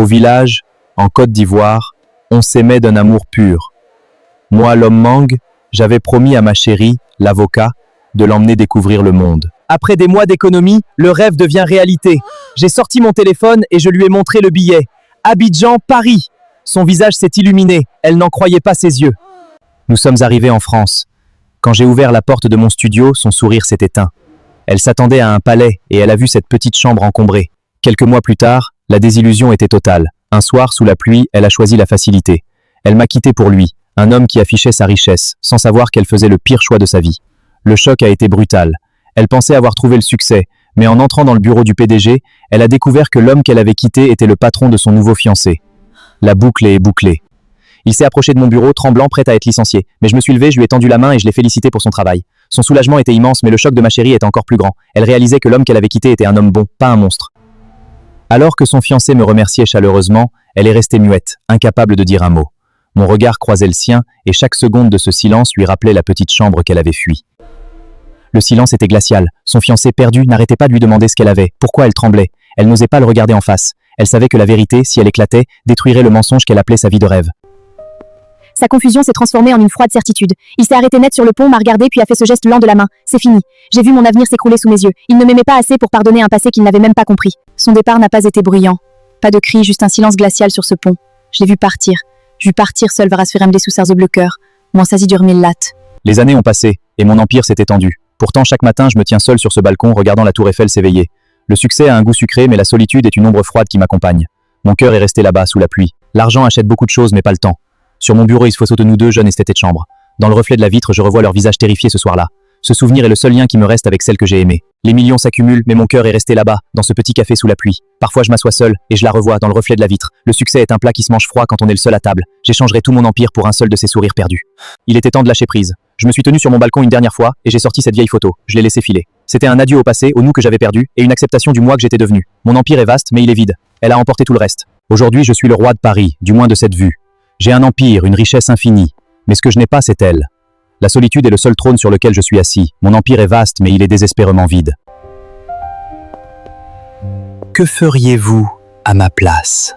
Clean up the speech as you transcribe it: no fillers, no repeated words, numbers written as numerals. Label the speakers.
Speaker 1: Au village, en Côte d'Ivoire, on s'aimait d'un amour pur. Moi, l'homme mangue, j'avais promis à ma chérie, l'avocat, de l'emmener découvrir le monde. Après des mois d'économie, le rêve devient réalité. J'ai sorti mon téléphone et je lui ai montré le billet. Abidjan, Paris. Son visage s'est illuminé. Elle n'en croyait pas ses yeux. Nous sommes arrivés en France. Quand j'ai ouvert la porte de mon studio, son sourire s'est éteint. Elle s'attendait à un palais et elle a vu cette petite chambre encombrée. Quelques mois plus tard, la désillusion était totale. Un soir, sous la pluie, elle a choisi la facilité. Elle m'a quitté pour lui, un homme qui affichait sa richesse, sans savoir qu'elle faisait le pire choix de sa vie. Le choc a été brutal. Elle pensait avoir trouvé le succès, mais en entrant dans le bureau du PDG, elle a découvert que l'homme qu'elle avait quitté était le patron de son nouveau fiancé. La boucle est bouclée. Il s'est approché de mon bureau, tremblant, prêt à être licencié. Mais je me suis levé, je lui ai tendu la main et je l'ai félicité pour son travail. Son soulagement était immense, mais le choc de ma chérie était encore plus grand. Elle réalisait que l'homme qu'elle avait quitté était un homme bon, pas un monstre. Alors que son fiancé me remerciait chaleureusement, elle est restée muette, incapable de dire un mot. Mon regard croisait le sien, et chaque seconde de ce silence lui rappelait la petite chambre qu'elle avait fui. Le silence était glacial. Son fiancé perdu n'arrêtait pas de lui demander ce qu'elle avait, pourquoi elle tremblait. Elle n'osait pas le regarder en face. Elle savait que la vérité, si elle éclatait, détruirait le mensonge qu'elle appelait sa vie de rêve.
Speaker 2: Sa confusion s'est transformée en une froide certitude. Il s'est arrêté net sur le pont, m'a regardé puis a fait ce geste lent de la main. C'est fini. J'ai vu mon avenir s'écrouler sous mes yeux. Il ne m'aimait pas assez pour pardonner un passé qu'il n'avait même pas compris. Son départ n'a pas été bruyant. Pas de cris, juste un silence glacial sur ce pont. Je l'ai vu partir. Je l'ai vu partir seul vers Asferem sous Sarze bleu cœur. Moi, sasi durmil lat.
Speaker 1: Les années ont passé, et mon empire s'est étendu. Pourtant, chaque matin, je me tiens seul sur ce balcon, regardant la tour Eiffel s'éveiller. Le succès a un goût sucré, mais la solitude est une ombre froide qui m'accompagne. Mon cœur est resté là-bas, sous la pluie. L'argent achète beaucoup de choses, mais pas le temps. Sur mon bureau, il se photo de nous deux, jeunes esthètes de chambre. Dans le reflet de la vitre, je revois leur visage terrifié ce soir-là. Ce souvenir est le seul lien qui me reste avec celle que j'ai aimée. Les millions s'accumulent, mais mon cœur est resté là-bas, dans ce petit café sous la pluie. Parfois, je m'assois seul, et je la revois dans le reflet de la vitre. Le succès est un plat qui se mange froid quand on est le seul à table. J'échangerai tout mon empire pour un seul de ces sourires perdus. Il était temps de lâcher prise. Je me suis tenu sur mon balcon une dernière fois, et j'ai sorti cette vieille photo. Je l'ai laissée filer. C'était un adieu au passé, au nous que j'avais perdu, et une acceptation du moi que j'étais devenu. Mon empire est vaste, mais il est vide. Elle a emporté tout le reste. Aujourd'hui, je suis le roi de Paris, du moins de cette vue. J'ai un empire, une richesse infinie. Mais ce que je n'ai pas, c'est elle. La solitude est le seul trône sur lequel je suis assis. Mon empire est vaste, mais il est désespérément vide. Que feriez-vous à ma place ?